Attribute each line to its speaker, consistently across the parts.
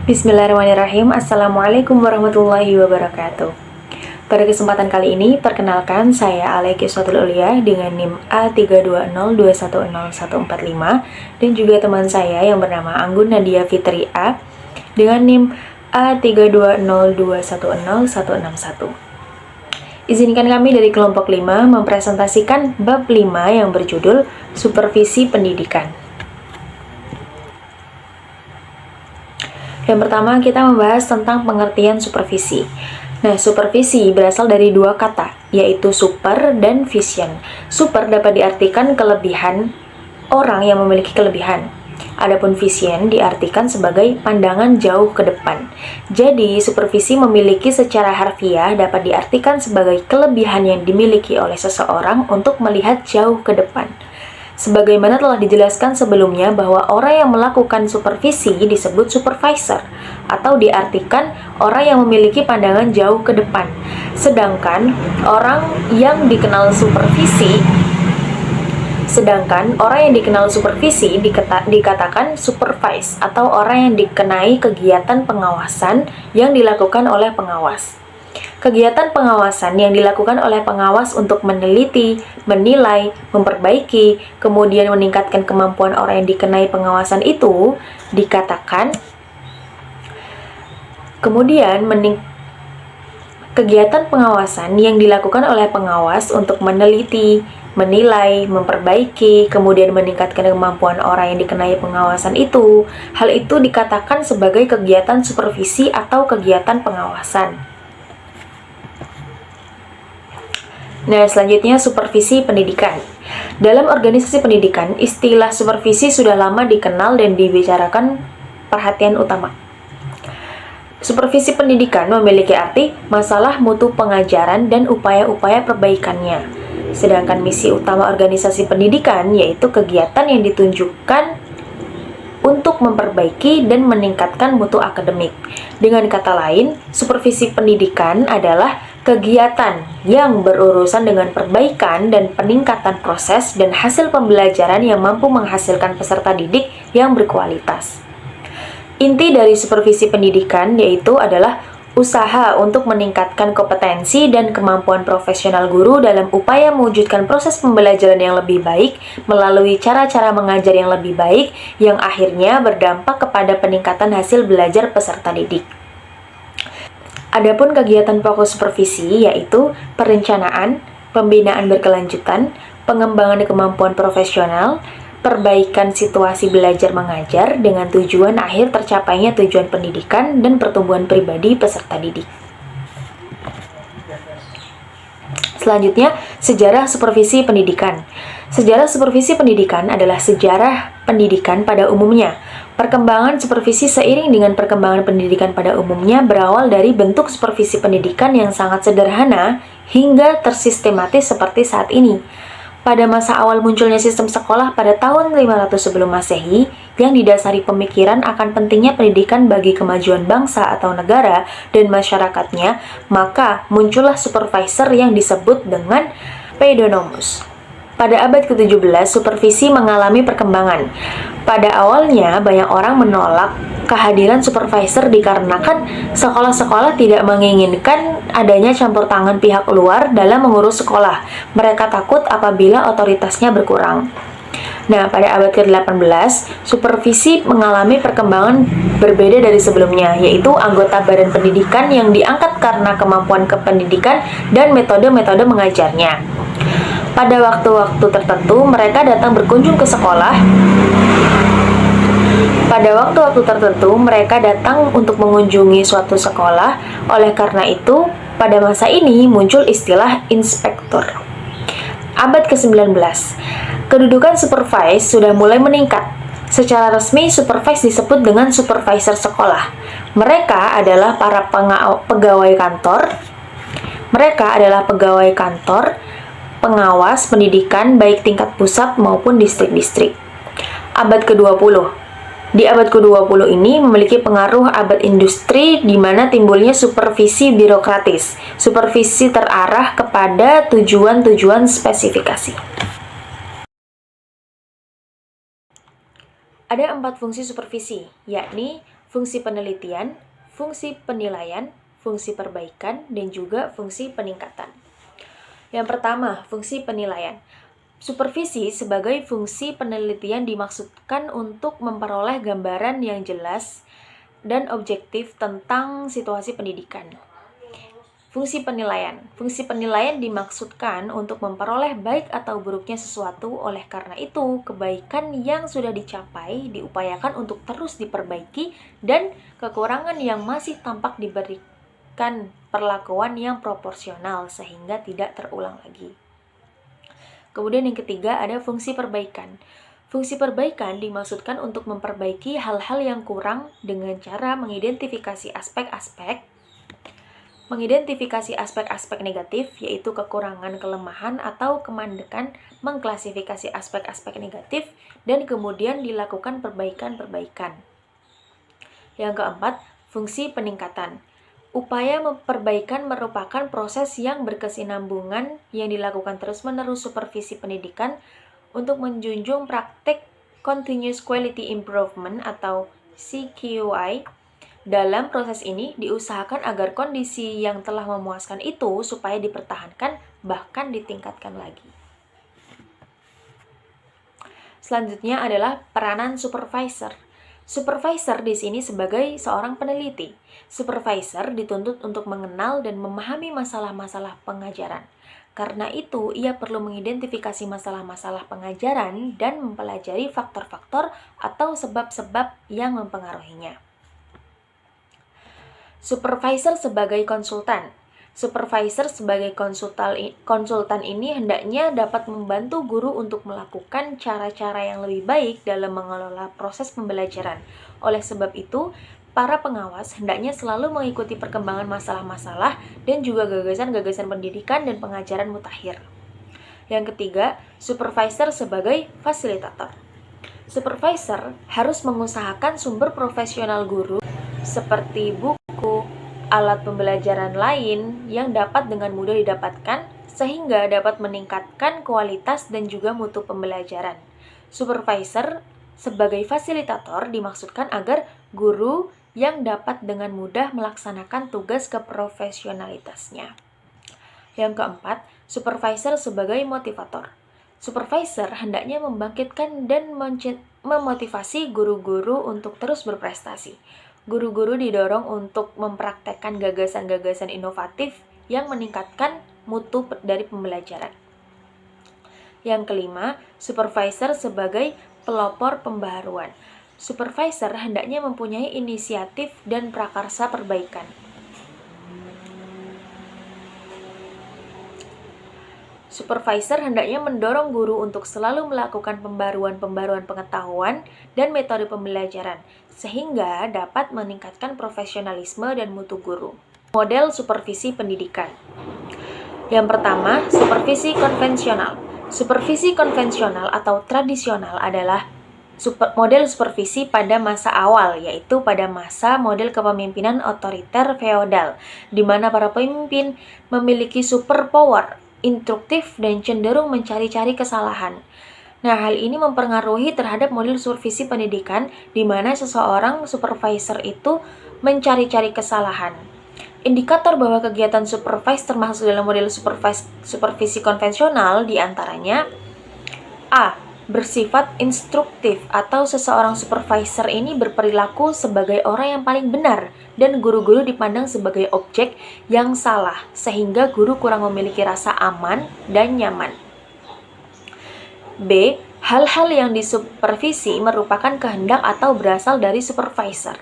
Speaker 1: Bismillahirrahmanirrahim. Assalamualaikum warahmatullahi wabarakatuh. Pada kesempatan kali ini, perkenalkan saya Aleki Suatul Ulia dengan NIM A320210145 dan juga teman saya yang bernama Anggun Nadia Fitri A dengan NIM A320210161. Izinkan kami dari kelompok 5 mempresentasikan bab 5 yang berjudul Supervisi Pendidikan. Yang pertama, kita membahas tentang pengertian supervisi. Nah, supervisi berasal dari dua kata, yaitu super dan vision. Super dapat diartikan kelebihan orang yang memiliki kelebihan. Adapun vision diartikan sebagai pandangan jauh ke depan. Jadi, supervisi memiliki secara harfiah dapat diartikan sebagai kelebihan yang dimiliki oleh seseorang untuk melihat jauh ke depan. Sebagaimana telah dijelaskan sebelumnya bahwa orang yang melakukan supervisi disebut supervisor atau diartikan orang yang memiliki pandangan jauh ke depan. Sedangkan orang yang dikenal supervisi dikatakan supervise atau orang yang dikenai kegiatan pengawasan yang dilakukan oleh pengawas. Kegiatan pengawasan yang dilakukan oleh pengawas untuk meneliti, menilai, memperbaiki, kemudian meningkatkan kemampuan orang yang dikenai pengawasan itu dikatakan kegiatan pengawasan yang dilakukan oleh pengawas untuk meneliti, menilai, memperbaiki, kemudian meningkatkan kemampuan orang yang dikenai pengawasan itu, hal itu dikatakan sebagai kegiatan supervisi atau kegiatan pengawasan. Nah, selanjutnya supervisi pendidikan. Dalam organisasi pendidikan, istilah supervisi sudah lama dikenal dan dibicarakan perhatian utama. Supervisi pendidikan memiliki arti masalah mutu pengajaran dan upaya-upaya perbaikannya. Sedangkan misi utama organisasi pendidikan yaitu kegiatan yang ditunjukkan untuk memperbaiki dan meningkatkan mutu akademik. Dengan kata lain, supervisi pendidikan adalah kegiatan yang berurusan dengan perbaikan dan peningkatan proses dan hasil pembelajaran yang mampu menghasilkan peserta didik yang berkualitas. Inti dari supervisi pendidikan yaitu adalah usaha untuk meningkatkan kompetensi dan kemampuan profesional guru dalam upaya mewujudkan proses pembelajaran yang lebih baik melalui cara-cara mengajar yang lebih baik yang akhirnya berdampak kepada peningkatan hasil belajar peserta didik. Adapun kegiatan pokok supervisi yaitu perencanaan, pembinaan berkelanjutan, pengembangan kemampuan profesional, perbaikan situasi belajar mengajar dengan tujuan akhir tercapainya tujuan pendidikan dan pertumbuhan pribadi peserta didik. Selanjutnya, sejarah supervisi pendidikan. Sejarah supervisi pendidikan adalah sejarah pendidikan pada umumnya. Perkembangan supervisi seiring dengan perkembangan pendidikan pada umumnya berawal dari bentuk supervisi pendidikan yang sangat sederhana hingga tersistematis seperti saat ini. Pada masa awal munculnya sistem sekolah pada tahun 500 sebelum Masehi, yang didasari pemikiran akan pentingnya pendidikan bagi kemajuan bangsa atau negara dan masyarakatnya, maka muncullah supervisor yang disebut dengan paidonomus. Pada abad ke-17, supervisi mengalami perkembangan. Pada awalnya, banyak orang menolak kehadiran supervisor dikarenakan sekolah-sekolah tidak menginginkan adanya campur tangan pihak luar dalam mengurus sekolah. Mereka takut apabila otoritasnya berkurang. Nah, pada abad ke-18, supervisi mengalami perkembangan berbeda dari sebelumnya, yaitu anggota badan pendidikan yang diangkat karena kemampuan kependidikan dan metode-metode mengajarnya. Pada waktu-waktu tertentu, mereka datang berkunjung ke sekolah. Pada waktu-waktu tertentu, mereka datang untuk mengunjungi suatu sekolah. Oleh karena itu, pada masa ini muncul istilah inspektur. Abad ke-19, kedudukan supervise sudah mulai meningkat. Secara resmi, supervise disebut dengan supervisor sekolah. Mereka adalah para pegawai kantor, pengawas pendidikan baik tingkat pusat maupun distrik-distrik. Abad ke-20. Di abad ke-20 ini memiliki pengaruh abad industri di mana timbulnya supervisi birokratis. Supervisi terarah kepada tujuan-tujuan spesifikasi. Ada 4 fungsi supervisi, yakni fungsi penelitian, fungsi penilaian, fungsi perbaikan, dan juga fungsi peningkatan. Yang pertama, fungsi penilaian. Supervisi sebagai fungsi penelitian dimaksudkan untuk memperoleh gambaran yang jelas dan objektif tentang situasi pendidikan. Fungsi penilaian. Fungsi penilaian dimaksudkan untuk memperoleh baik atau buruknya sesuatu, oleh karena itu kebaikan yang sudah dicapai diupayakan untuk terus diperbaiki dan kekurangan yang masih tampak diberikan perlakuan yang proporsional sehingga tidak terulang lagi. Kemudian yang ketiga ada fungsi perbaikan. Fungsi perbaikan dimaksudkan untuk memperbaiki hal-hal yang kurang dengan cara mengidentifikasi aspek-aspek negatif, yaitu kekurangan, kelemahan, atau kemandekan, mengklasifikasi aspek-aspek negatif, dan kemudian dilakukan perbaikan-perbaikan. Yang keempat, fungsi peningkatan. Upaya perbaikan merupakan proses yang berkesinambungan yang dilakukan terus-menerus supervisi pendidikan untuk menjunjung praktik Continuous Quality Improvement atau CQI. Dalam proses ini, diusahakan agar kondisi yang telah memuaskan itu supaya dipertahankan, bahkan ditingkatkan lagi. Selanjutnya adalah peranan supervisor. Supervisor di sini sebagai seorang peneliti. Supervisor dituntut untuk mengenal dan memahami masalah-masalah pengajaran. Karena itu, ia perlu mengidentifikasi masalah-masalah pengajaran dan mempelajari faktor-faktor atau sebab-sebab yang mempengaruhinya. Supervisor sebagai konsultan. Supervisor sebagai konsultan ini hendaknya dapat membantu guru untuk melakukan cara-cara yang lebih baik dalam mengelola proses pembelajaran. Oleh sebab itu, para pengawas hendaknya selalu mengikuti perkembangan masalah-masalah dan juga gagasan-gagasan pendidikan dan pengajaran mutakhir. Yang ketiga, supervisor sebagai fasilitator. Supervisor harus mengusahakan sumber profesional guru seperti buku, alat pembelajaran lain yang dapat dengan mudah didapatkan sehingga dapat meningkatkan kualitas dan juga mutu pembelajaran. Supervisor sebagai fasilitator dimaksudkan agar guru yang dapat dengan mudah melaksanakan tugas keprofesionalitasnya. Yang keempat, supervisor sebagai motivator. Supervisor hendaknya membangkitkan dan memotivasi guru-guru untuk terus berprestasi. Guru-guru didorong untuk mempraktekkan gagasan-gagasan inovatif yang meningkatkan mutu dari pembelajaran. Yang kelima, supervisor sebagai pelopor pembaharuan. Supervisor hendaknya mempunyai inisiatif dan prakarsa perbaikan. Supervisor hendaknya mendorong guru untuk selalu melakukan pembaruan-pembaruan pengetahuan dan metode pembelajaran, sehingga dapat meningkatkan profesionalisme dan mutu guru. Model supervisi pendidikan. Yang pertama, supervisi konvensional. Supervisi konvensional atau tradisional adalah model supervisi pada masa awal, yaitu pada masa model kepemimpinan otoriter feodal, di mana para pemimpin memiliki superpower, instruktif, dan cenderung mencari-cari kesalahan. Nah, hal ini mempengaruhi terhadap model supervisi pendidikan, di mana seseorang supervisor itu mencari-cari kesalahan. Indikator bahwa kegiatan supervise termasuk dalam model supervisi konvensional diantaranya A. Bersifat instruktif atau seseorang supervisor ini berperilaku sebagai orang yang paling benar dan guru-guru dipandang sebagai objek yang salah sehingga guru kurang memiliki rasa aman dan nyaman. B. Hal-hal yang disupervisi merupakan kehendak atau berasal dari supervisor.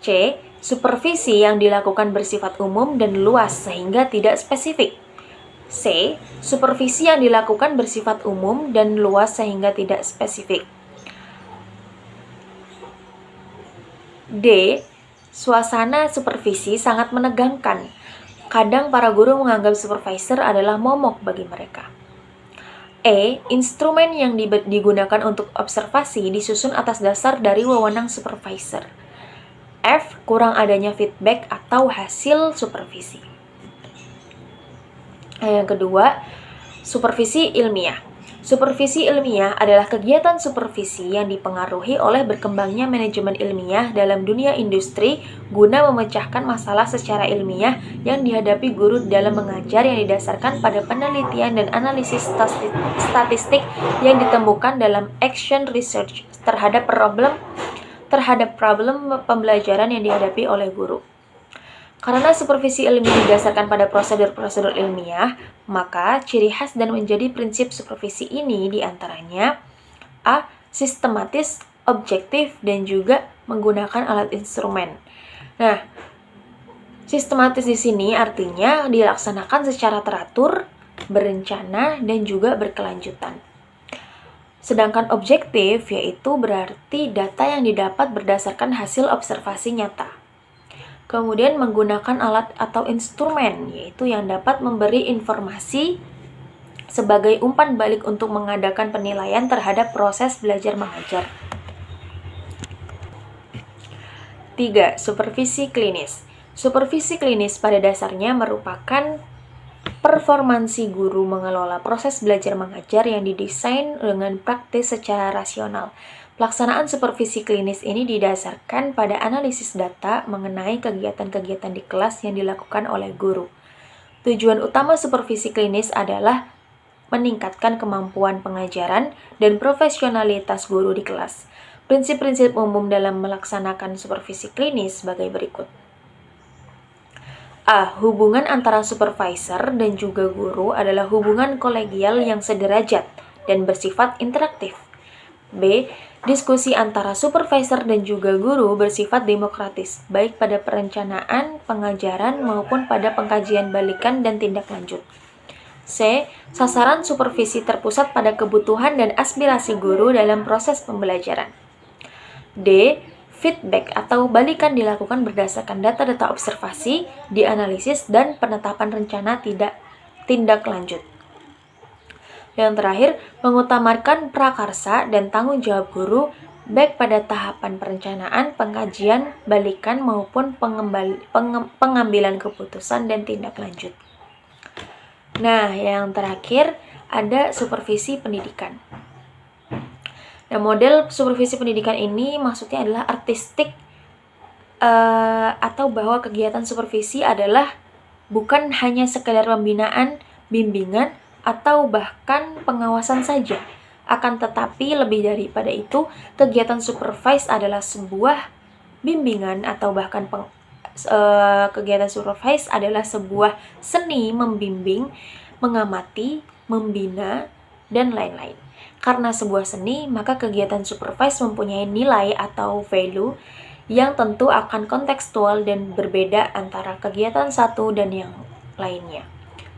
Speaker 1: C. Supervisi yang dilakukan bersifat umum dan luas sehingga tidak spesifik. C. Supervisi yang dilakukan bersifat umum dan luas sehingga tidak spesifik. D. Suasana supervisi sangat menegangkan. Kadang para guru menganggap supervisor adalah momok bagi mereka. E. Instrumen yang digunakan untuk observasi disusun atas dasar dari wewenang supervisor. F. Kurang adanya feedback atau hasil supervisi. Yang kedua, supervisi ilmiah. Supervisi ilmiah adalah kegiatan supervisi yang dipengaruhi oleh berkembangnya manajemen ilmiah dalam dunia industri guna memecahkan masalah secara ilmiah yang dihadapi guru dalam mengajar yang didasarkan pada penelitian dan analisis statistik yang ditemukan dalam action research terhadap problem pembelajaran yang dihadapi oleh guru. Karena supervisi ilmiah didasarkan pada prosedur-prosedur ilmiah, maka ciri khas dan menjadi prinsip supervisi ini diantaranya A. Sistematis, objektif, dan juga menggunakan alat instrumen. Nah, sistematis di sini artinya dilaksanakan secara teratur, berencana, dan juga berkelanjutan. Sedangkan objektif yaitu berarti data yang didapat berdasarkan hasil observasi nyata. Kemudian menggunakan alat atau instrumen, yaitu yang dapat memberi informasi sebagai umpan balik untuk mengadakan penilaian terhadap proses belajar mengajar. 3. Supervisi klinis. Supervisi klinis pada dasarnya merupakan performansi guru mengelola proses belajar mengajar yang didesain dengan praktis secara rasional. Pelaksanaan supervisi klinis ini didasarkan pada analisis data mengenai kegiatan-kegiatan di kelas yang dilakukan oleh guru. Tujuan utama supervisi klinis adalah meningkatkan kemampuan pengajaran dan profesionalitas guru di kelas. Prinsip-prinsip umum dalam melaksanakan supervisi klinis sebagai berikut. A. Hubungan antara supervisor dan juga guru adalah hubungan kolegial yang sederajat dan bersifat interaktif. B. Diskusi antara supervisor dan juga guru bersifat demokratis, baik pada perencanaan, pengajaran, maupun pada pengkajian balikan dan tindak lanjut. C. Sasaran supervisi terpusat pada kebutuhan dan aspirasi guru dalam proses pembelajaran. D. Feedback atau balikan dilakukan berdasarkan data-data observasi, dianalisis, dan penetapan rencana tindak lanjut. Yang terakhir, mengutamakan prakarsa dan tanggung jawab guru baik pada tahapan perencanaan, pengkajian, balikan, maupun pengambilan keputusan dan tindak lanjut. Nah, yang terakhir ada supervisi pendidikan. Nah, model supervisi pendidikan ini maksudnya adalah artistik atau bahwa kegiatan supervisi adalah bukan hanya sekedar pembinaan, bimbingan, atau bahkan pengawasan saja. Akan tetapi lebih daripada itu, kegiatan supervise adalah sebuah bimbingan atau bahkan kegiatan supervise adalah sebuah seni membimbing, mengamati, membina, dan lain-lain. Karena sebuah seni, maka kegiatan supervise mempunyai nilai atau value yang tentu akan kontekstual dan berbeda antara kegiatan satu dan yang lainnya.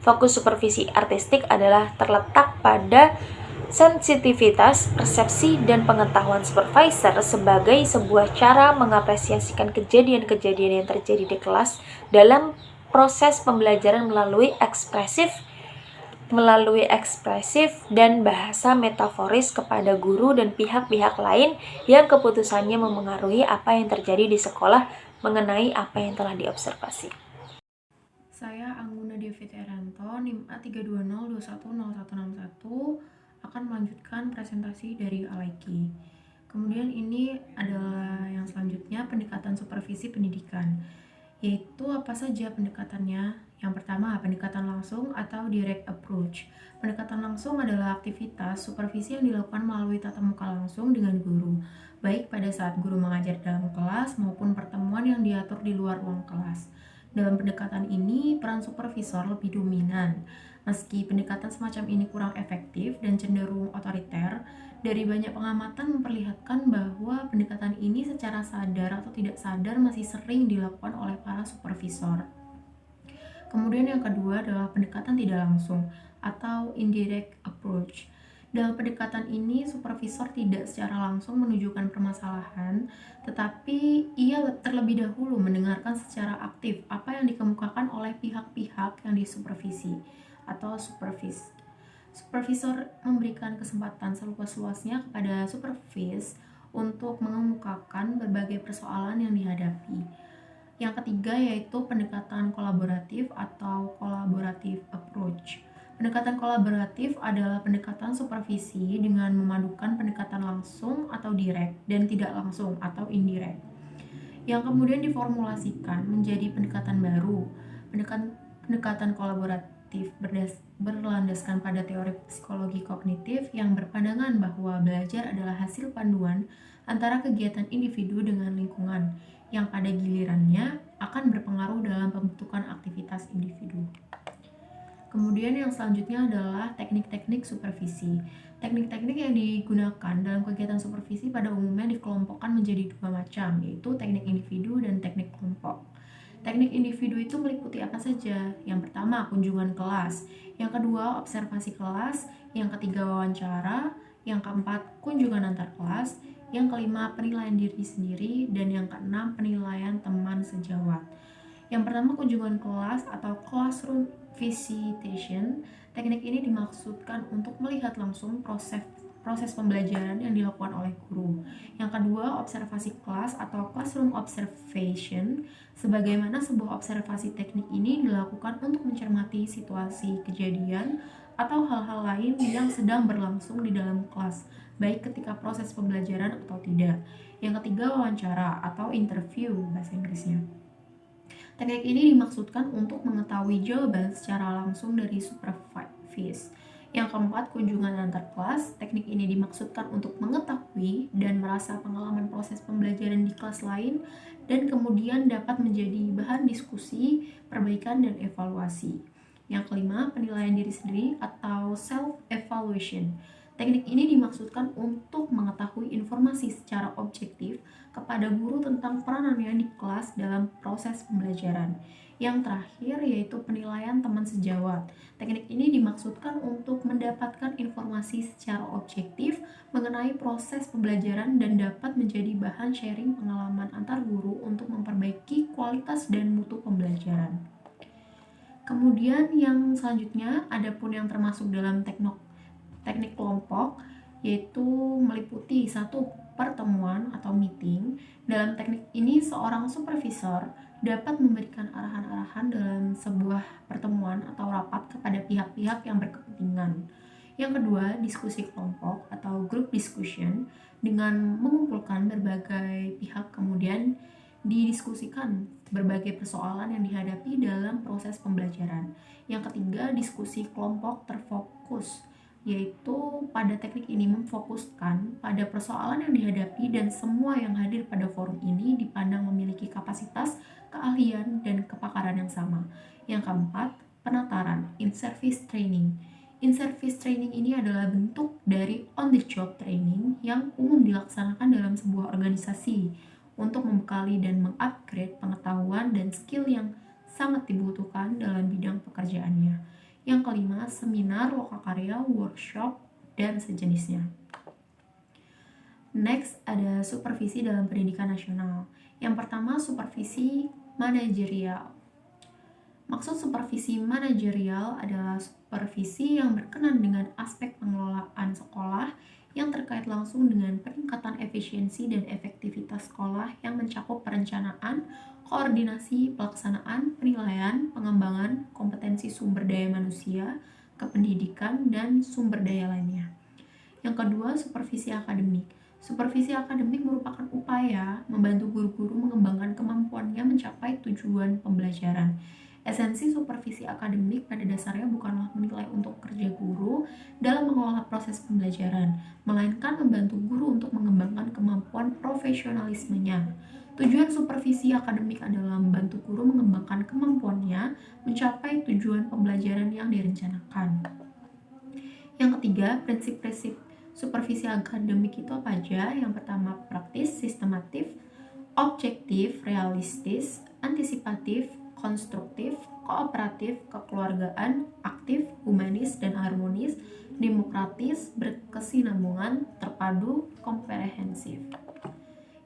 Speaker 1: Fokus supervisi artistik adalah terletak pada sensitivitas, persepsi, dan pengetahuan supervisor sebagai sebuah cara mengapresiasikan kejadian-kejadian yang terjadi di kelas dalam proses pembelajaran melalui ekspresif dan bahasa metaforis kepada guru dan pihak-pihak lain yang keputusannya memengaruhi apa yang terjadi di sekolah mengenai apa yang telah diobservasi.
Speaker 2: Saya Angguna Devi Teranto, NIM A320210161 akan melanjutkan presentasi dari Alaiki. Kemudian ini adalah yang selanjutnya pendekatan supervisi pendidikan, yaitu apa saja pendekatannya. Yang pertama, pendekatan langsung atau direct approach. Pendekatan langsung adalah aktivitas supervisi yang dilakukan melalui tatap muka langsung dengan guru, baik pada saat guru mengajar dalam kelas maupun pertemuan yang diatur di luar ruang kelas. Dalam pendekatan ini, peran supervisor lebih dominan. Meski pendekatan semacam ini kurang efektif dan cenderung otoriter, dari banyak pengamatan memperlihatkan bahwa pendekatan ini secara sadar atau tidak sadar masih sering dilakukan oleh para supervisor. Kemudian yang kedua adalah pendekatan tidak langsung atau indirect approach. Dalam pendekatan ini, supervisor tidak secara langsung menunjukkan permasalahan, tetapi ia terlebih dahulu mendengarkan secara aktif apa yang dikemukakan oleh pihak-pihak yang disupervisi atau supervise. Supervisor memberikan kesempatan seluas-luasnya kepada supervise untuk mengemukakan berbagai persoalan yang dihadapi. Yang ketiga yaitu pendekatan kolaboratif atau collaborative approach. Pendekatan kolaboratif adalah pendekatan supervisi dengan memadukan pendekatan langsung atau direct dan tidak langsung atau indirect, yang kemudian diformulasikan menjadi pendekatan baru. Pendekatan kolaboratif berlandaskan pada teori psikologi kognitif yang berpandangan bahwa belajar adalah hasil panduan antara kegiatan individu dengan lingkungan, yang pada gilirannya akan berpengaruh dalam pembentukan aktivitas individu. Kemudian yang selanjutnya adalah teknik-teknik supervisi. Teknik-teknik yang digunakan dalam kegiatan supervisi pada umumnya dikelompokkan menjadi dua macam, yaitu teknik individu dan teknik kelompok. Teknik individu itu meliputi apa saja? Yang pertama, kunjungan kelas. Yang kedua, observasi kelas. Yang ketiga, wawancara. Yang keempat, kunjungan antar kelas. Yang kelima, penilaian diri sendiri. Dan yang keenam, penilaian teman sejawat. Yang pertama, kunjungan kelas atau classroom visitation. Teknik ini dimaksudkan untuk melihat langsung proses pembelajaran yang dilakukan oleh guru. Yang kedua, observasi kelas atau classroom observation. Sebagaimana sebuah observasi, teknik ini dilakukan untuk mencermati situasi kejadian atau hal-hal lain yang sedang berlangsung di dalam kelas, baik ketika proses pembelajaran atau tidak. Yang ketiga, wawancara atau interview bahasa Inggrisnya. Teknik ini dimaksudkan untuk mengetahui jawaban secara langsung dari supervise. Yang keempat, kunjungan antar kelas. Teknik ini dimaksudkan untuk mengetahui dan merasa pengalaman proses pembelajaran di kelas lain dan kemudian dapat menjadi bahan diskusi, perbaikan, dan evaluasi. Yang kelima, penilaian diri sendiri atau self-evaluation. Teknik ini dimaksudkan untuk mengetahui informasi secara objektif kepada guru tentang peranannya di kelas dalam proses pembelajaran. Yang terakhir yaitu penilaian teman sejawat. Teknik ini dimaksudkan untuk mendapatkan informasi secara objektif mengenai proses pembelajaran dan dapat menjadi bahan sharing pengalaman antar guru untuk memperbaiki kualitas dan mutu pembelajaran. Kemudian yang selanjutnya, adapun yang termasuk dalam teknik kelompok, yaitu meliputi satu, pertemuan atau meeting. Dalam teknik ini, seorang supervisor dapat memberikan arahan-arahan dalam sebuah pertemuan atau rapat kepada pihak-pihak yang berkepentingan. Yang kedua, diskusi kelompok atau group discussion dengan mengumpulkan berbagai pihak kemudian didiskusikan berbagai persoalan yang dihadapi dalam proses pembelajaran. Yang ketiga, diskusi kelompok terfokus, yaitu pada teknik ini memfokuskan pada persoalan yang dihadapi dan semua yang hadir pada forum ini dipandang memiliki kapasitas, keahlian, dan kepakaran yang sama. Yang keempat, penataran, in-service training. In-service training ini adalah bentuk dari on-the-job training yang umum dilaksanakan dalam sebuah organisasi untuk membekali dan mengupgrade pengetahuan dan skill yang sangat dibutuhkan dalam bidang pekerjaannya. Yang kelima, seminar, lokakarya, workshop, dan sejenisnya. Next, ada supervisi dalam pendidikan nasional. Yang pertama, supervisi manajerial. Maksud supervisi manajerial adalah supervisi yang berkenan dengan aspek pengelolaan sekolah yang terkait langsung dengan peningkatan efisiensi dan efektivitas sekolah yang mencakup perencanaan, koordinasi, pelaksanaan, penilaian, pengembangan, kompetensi sumber daya manusia, kependidikan, dan sumber daya lainnya. Yang kedua, supervisi akademik. Supervisi akademik merupakan upaya membantu guru-guru mengembangkan kemampuannya mencapai tujuan pembelajaran. Esensi supervisi akademik pada dasarnya bukanlah menilai untuk kerja guru dalam mengelola proses pembelajaran, melainkan membantu guru untuk mengembangkan kemampuan profesionalismenya. Tujuan supervisi akademik adalah membantu guru mengembangkan kemampuannya mencapai tujuan pembelajaran yang direncanakan. Yang ketiga, prinsip-prinsip supervisi akademik itu apa aja? Yang pertama, praktis, sistematif, objektif, realistis, antisipatif, konstruktif, kooperatif, kekeluargaan, aktif, humanis dan harmonis, demokratis, berkesinambungan, terpadu, komprehensif.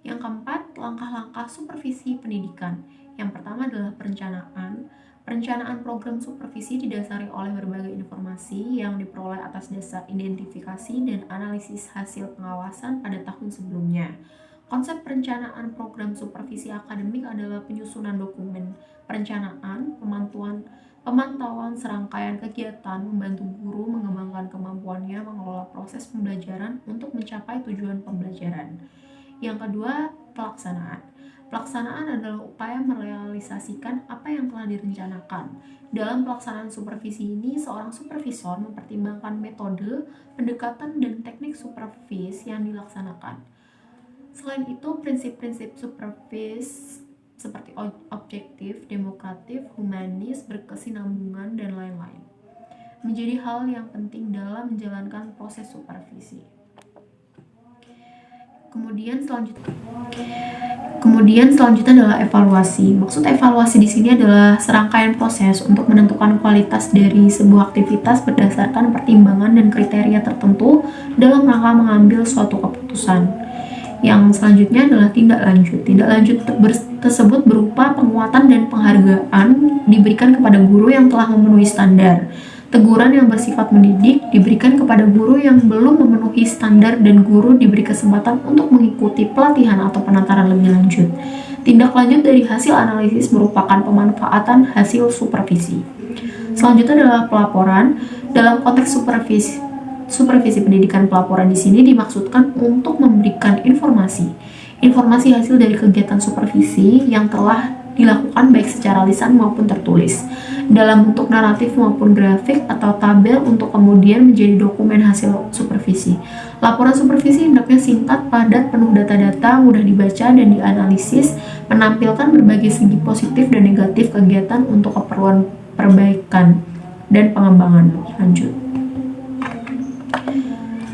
Speaker 2: Yang keempat, langkah-langkah supervisi pendidikan. Yang pertama adalah perencanaan. Perencanaan program supervisi didasari oleh berbagai informasi yang diperoleh atas dasar identifikasi dan analisis hasil pengawasan pada tahun sebelumnya. Konsep perencanaan program supervisi akademik adalah penyusunan dokumen perencanaan, pemantauan serangkaian kegiatan membantu guru mengembangkan kemampuannya mengelola proses pembelajaran untuk mencapai tujuan pembelajaran. Yang kedua, pelaksanaan. Pelaksanaan adalah upaya merealisasikan apa yang telah direncanakan. Dalam pelaksanaan supervisi ini, seorang supervisor mempertimbangkan metode, pendekatan, dan teknik supervisi yang dilaksanakan. Selain itu, prinsip-prinsip supervisi seperti objektif, demokratif, humanis, berkesinambungan, dan lain-lain menjadi hal yang penting dalam menjalankan proses supervisi. Kemudian selanjutnya adalah evaluasi. Maksud evaluasi di sini adalah serangkaian proses untuk menentukan kualitas dari sebuah aktivitas berdasarkan pertimbangan dan kriteria tertentu dalam rangka mengambil suatu keputusan. Yang selanjutnya adalah tindak lanjut. Tindak lanjut tersebut berupa penguatan dan penghargaan diberikan kepada guru yang telah memenuhi standar. Teguran yang bersifat mendidik diberikan kepada guru yang belum memenuhi standar dan guru diberi kesempatan untuk mengikuti pelatihan atau penataran lebih lanjut. Tindak lanjut dari hasil analisis merupakan pemanfaatan hasil supervisi. Selanjutnya adalah pelaporan. Dalam konteks supervisi pendidikan, pelaporan di sini dimaksudkan untuk memberikan informasi hasil dari kegiatan supervisi yang telah dilakukan baik secara lisan maupun tertulis dalam bentuk naratif maupun grafik atau tabel untuk kemudian menjadi dokumen hasil supervisi. Laporan supervisi hendaknya singkat, padat, penuh data-data, mudah dibaca dan dianalisis, menampilkan berbagai segi positif dan negatif kegiatan untuk keperluan perbaikan dan pengembangan lanjut.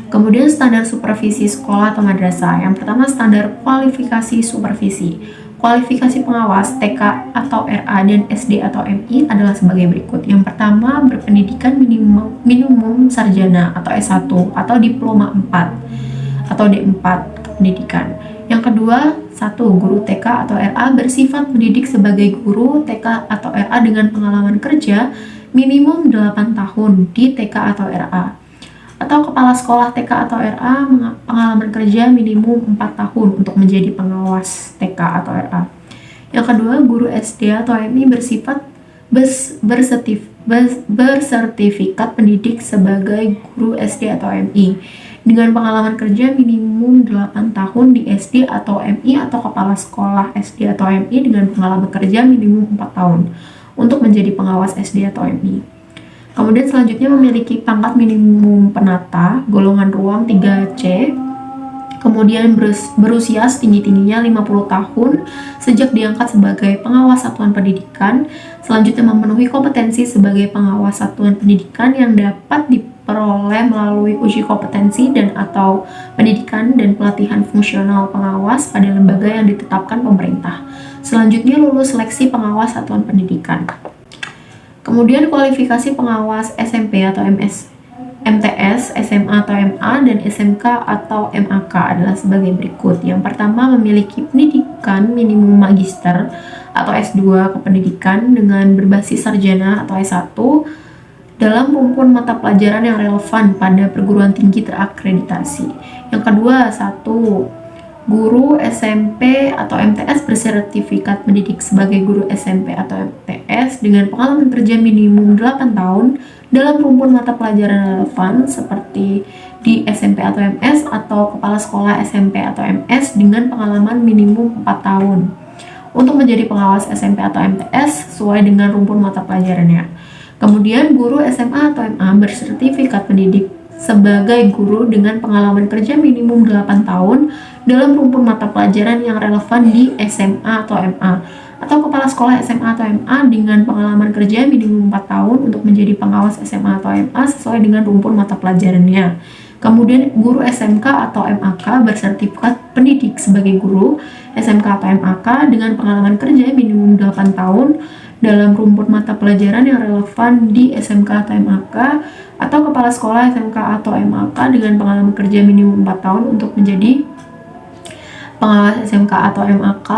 Speaker 2: Kemudian standar supervisi sekolah atau madrasah. Yang pertama, standar kualifikasi supervisi. Kualifikasi pengawas TK atau RA dan SD atau MI adalah sebagai berikut. Yang pertama, berpendidikan minimum sarjana atau S1 atau diploma 4 atau D4 pendidikan. Yang kedua, 1. Guru TK atau RA bersifat mendidik sebagai guru TK atau RA dengan pengalaman kerja minimum 8 tahun di TK atau RA. Atau kepala sekolah TK atau RA pengalaman kerja minimum 4 tahun untuk menjadi pengawas TK atau RA. Yang kedua, guru SD atau MI bersertifikat pendidik sebagai guru SD atau MI dengan pengalaman kerja minimum 8 tahun di SD atau MI, atau kepala sekolah SD atau MI dengan pengalaman kerja minimum 4 tahun untuk menjadi pengawas SD atau MI. Kemudian selanjutnya memiliki pangkat minimum penata, golongan ruang 3C, kemudian berusia setinggi-tingginya 50 tahun sejak diangkat sebagai pengawas satuan pendidikan, selanjutnya memenuhi kompetensi sebagai pengawas satuan pendidikan yang dapat diperoleh melalui uji kompetensi dan atau pendidikan dan pelatihan fungsional pengawas pada lembaga yang ditetapkan pemerintah. Selanjutnya lulus seleksi pengawas satuan pendidikan. Kemudian kualifikasi pengawas SMP atau MTS, SMA atau MA, dan SMK atau MAK adalah sebagai berikut. Yang pertama, memiliki pendidikan minimum magister atau S2 kependidikan dengan berbasis sarjana atau S1 dalam rumpun mata pelajaran yang relevan pada perguruan tinggi terakreditasi. Yang kedua, 1. Guru SMP atau MTS bersertifikat mendidik sebagai guru SMP atau MTS dengan pengalaman kerja minimum 8 tahun dalam rumpun mata pelajaran relevan seperti di SMP atau MS, atau kepala sekolah SMP atau MS dengan pengalaman minimum 4 tahun untuk menjadi pengawas SMP atau MTS sesuai dengan rumpun mata pelajarannya. Kemudian guru SMA atau MA bersertifikat pendidik sebagai guru dengan pengalaman kerja minimum 8 tahun dalam rumpun mata pelajaran yang relevan di SMA atau MA, atau kepala sekolah SMA atau MA dengan pengalaman kerja minimum 4 tahun untuk menjadi pengawas SMA atau MA sesuai dengan rumpun mata pelajarannya. Kemudian guru SMK atau MAK bersertifikat pendidik sebagai guru SMK atau MAK dengan pengalaman kerja minimum 8 tahun dalam rumpun mata pelajaran yang relevan di SMK atau MAK, atau kepala sekolah SMK atau MAK dengan pengalaman kerja minimum 4 tahun untuk menjadi pengawas SMK atau MAK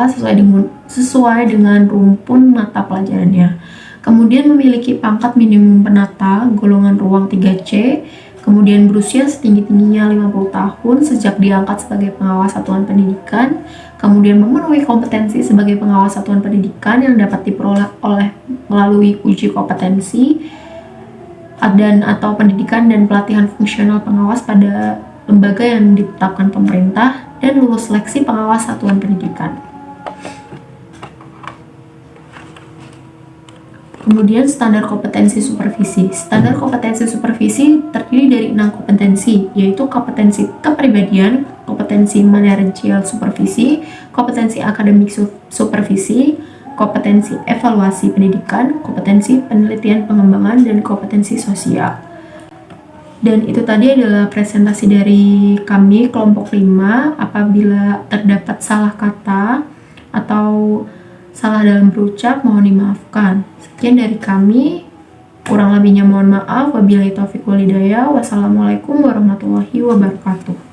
Speaker 2: sesuai dengan rumpun mata pelajarannya. Kemudian memiliki pangkat minimum penata golongan ruang 3C, kemudian berusia setinggi-tingginya 50 tahun sejak diangkat sebagai pengawas satuan pendidikan, kemudian memenuhi kompetensi sebagai pengawas satuan pendidikan yang dapat diperoleh melalui uji kompetensi dan atau pendidikan dan pelatihan fungsional pengawas pada lembaga yang ditetapkan pemerintah, dan lulus seleksi pengawas satuan pendidikan. Kemudian standar kompetensi supervisi. Standar kompetensi supervisi terdiri dari 6 kompetensi, yaitu kompetensi kepribadian, kompetensi manajerial supervisi, kompetensi akademik supervisi, kompetensi evaluasi pendidikan, kompetensi penelitian pengembangan, dan kompetensi sosial. Dan itu tadi adalah presentasi dari kami kelompok 5. Apabila terdapat salah kata atau salah dalam berucap, mohon dimaafkan. Sekian dari kami, kurang lebihnya mohon maaf. Wabillahi taufiq wal hidayah. Wassalamualaikum warahmatullahi wabarakatuh.